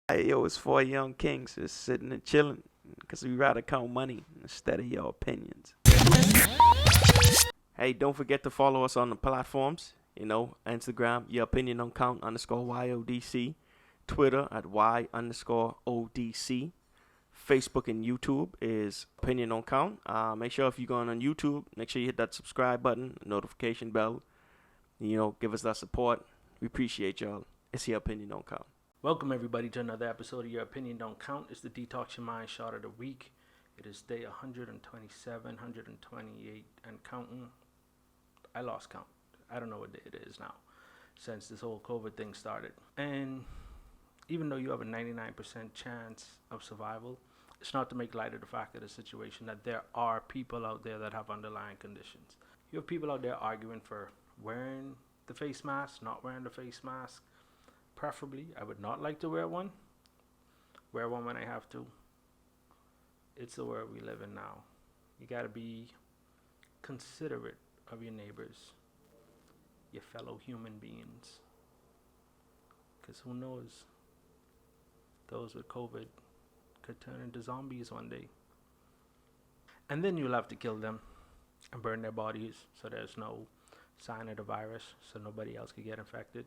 Hey, yo, it's four young kings just sitting and chilling because we rather count money instead of your opinions. Hey, don't forget to follow us on the platforms. Instagram, your opinion on count underscore YODC. Twitter at Y underscore ODC. Facebook and YouTube is opinion on count. Make sure if you're going on YouTube, make sure you hit that subscribe button, notification bell. Give us that support. We appreciate y'all. It's your opinion on count. Welcome everybody to another episode of Your Opinion Don't Count. It's the Detox Your Mind shot of the week. It is day 127, 128 and counting. I lost count. I don't know what day it is now since this whole COVID thing started. And even though you have a 99% chance of survival, it's not to make light of the fact of the situation that there are people out there that have underlying conditions. You have people out there arguing for wearing the face mask, not wearing the face mask. Preferably, I would not like to wear one. Wear one when I have to. It's the world we live in now. You gotta be considerate of your neighbors, your fellow human beings. Because who knows, those with COVID could turn into zombies one day. And then you'll have to kill them and burn their bodies so there's no sign of the virus, so nobody else could get infected.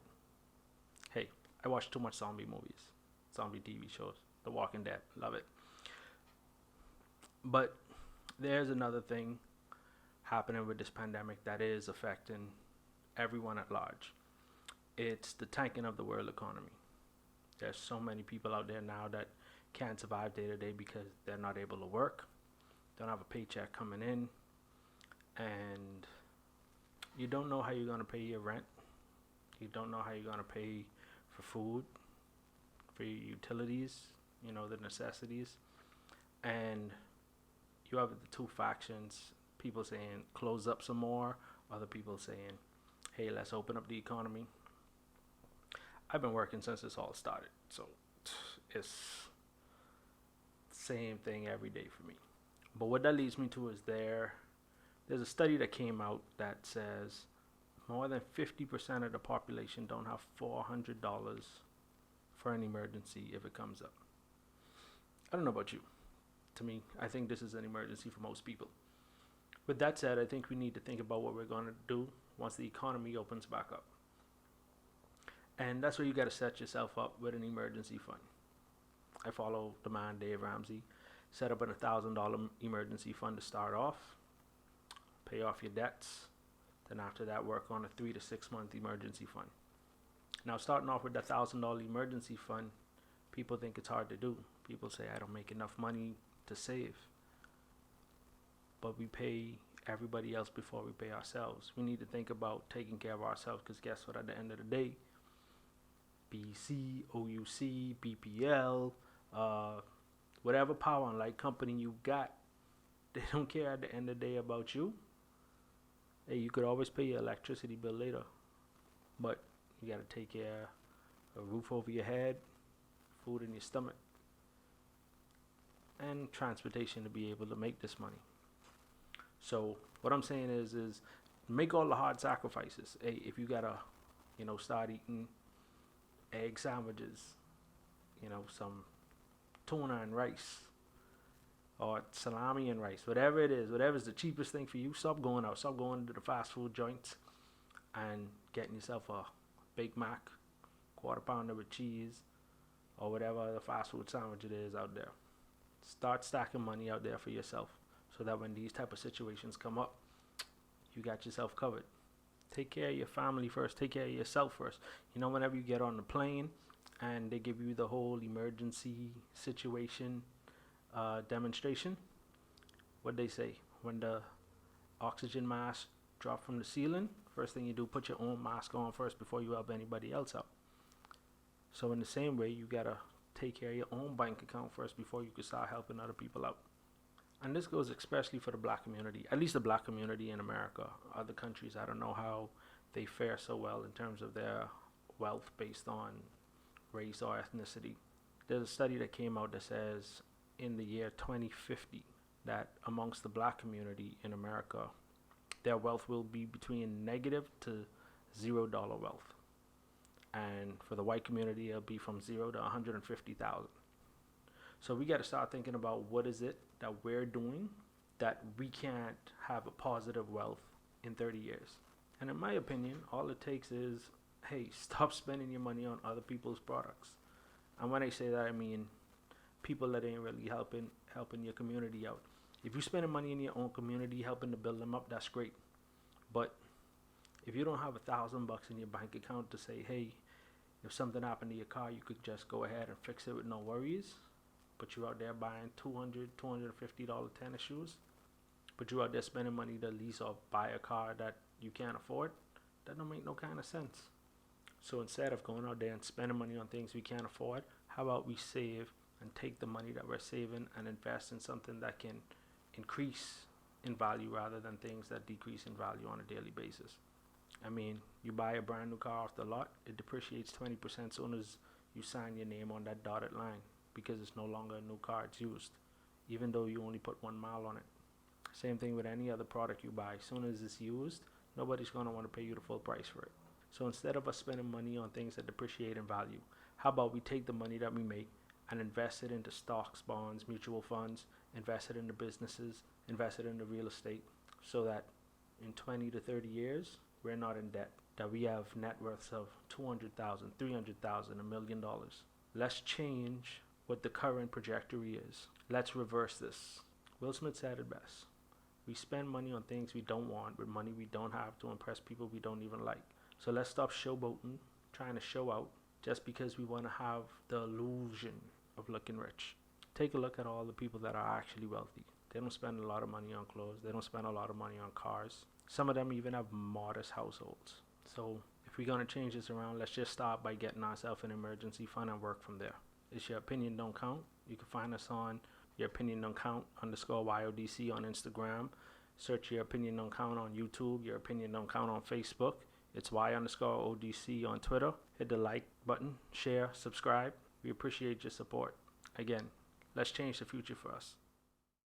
Hey, I watch too much zombie movies, zombie TV shows, The Walking Dead, love it. But there's another thing happening with this pandemic that is affecting everyone at large. It's the tanking of the world economy. There's so many people out there now that can't survive day to day because they're not able to work, don't have a paycheck coming in, and you don't know how you're going to pay your rent. You don't know how you're going to pay for food, for your utilities, the necessities. And you have the two factions, people saying close up some more, other people saying, hey, let's open up the economy. I've been working since this all started, so it's the same thing every day for me. But what that leads me to is there's a study that came out that says more than 50% of the population don't have $400 for an emergency if it comes up. I don't know about you. To me, I think this is an emergency for most people. With that said, I think we need to think about what we're going to do once the economy opens back up. And that's where you got to set yourself up with an emergency fund. I follow the man Dave Ramsey. Set up a $1,000 emergency fund to start off. Pay off your debts. Then after that, work on a 3 to 6 month emergency fund. Now, starting off with that $1,000 emergency fund, people think it's hard to do. People say, I don't make enough money to save. But we pay everybody else before we pay ourselves. We need to think about taking care of ourselves, because guess what? At the end of the day, BC, OUC, BPL, whatever power and light company you got, they don't care at the end of the day about you. Hey, you could always pay your electricity bill later, but you got to take care of a roof over your head, food in your stomach, and transportation to be able to make this money. So what I'm saying is make all the hard sacrifices. Hey, if you got to, start eating egg sandwiches, some tuna and rice, or salami and rice, whatever it is, whatever's the cheapest thing for you, stop going out. Stop going to the fast food joints and getting yourself a Big Mac, quarter pounder with cheese, or whatever the fast food sandwich it is out there. Start stacking money out there for yourself so that when these type of situations come up, you got yourself covered. Take care of your family first. Take care of yourself first. Whenever you get on the plane and they give you the whole emergency situation demonstration, what they say, when the oxygen mask drop from the ceiling, first thing you do, put your own mask on first before you help anybody else out. So in the same way, you gotta take care of your own bank account first before you can start helping other people out. And this goes especially for the black community, at least the black community in America. Other countries, I don't know how they fare so well in terms of their wealth based on race or ethnicity. There's a study that came out that says in the year 2050 that amongst the black community in America, their wealth will be between negative to $0 wealth. and for the white community, it'll be from 0 to 150,000. So we got to start thinking about what is it that we're doing that we can't have a positive wealth in 30 years. And in my opinion, all it takes is, hey, stop spending your money on other people's products. And when I say that, I mean people that ain't really helping your community out. If you're spending money in your own community, helping to build them up, that's great. But if you don't have $1,000 in your bank account to say, hey, if something happened to your car, you could just go ahead and fix it with no worries, but you're out there buying $250 tennis shoes, but you're out there spending money to lease or buy a car that you can't afford, that don't make no kind of sense. So instead of going out there and spending money on things we can't afford, how about we save and take the money that we're saving and invest in something that can increase in value rather than things that decrease in value on a daily basis. I mean, you buy a brand new car off the lot, it depreciates 20% as soon as you sign your name on that dotted line because it's no longer a new car, it's used, even though you only put 1 mile on it. Same thing with any other product you buy. As soon as it's used, nobody's going to want to pay you the full price for it. So instead of us spending money on things that depreciate in value, how about we take the money that we make and invest it into stocks, bonds, mutual funds, invest it into businesses, invest it into real estate, so that in 20 to 30 years, we're not in debt, that we have net worths of $200,000, $300,000, $1 million. Let's change what the current trajectory is. Let's reverse this. Will Smith said it best. We spend money on things we don't want with money we don't have to impress people we don't even like. So let's stop showboating, trying to show out just because we want to have the illusion of looking rich. Take a look at all the people that are actually wealthy. They don't spend a lot of money on clothes. They don't spend a lot of money on cars. Some of them even have modest households. So if we're going to change this around, let's just start by getting ourselves an emergency fund and work from there. It's Your Opinion Don't Count. You can find us on Your Opinion Don't Count _YODC on Instagram. Search Your Opinion Don't Count on YouTube. Your Opinion Don't Count on Facebook. It's Y_ODC on Twitter. Hit the like button, share, subscribe. We appreciate your support. Again, let's change the future for us.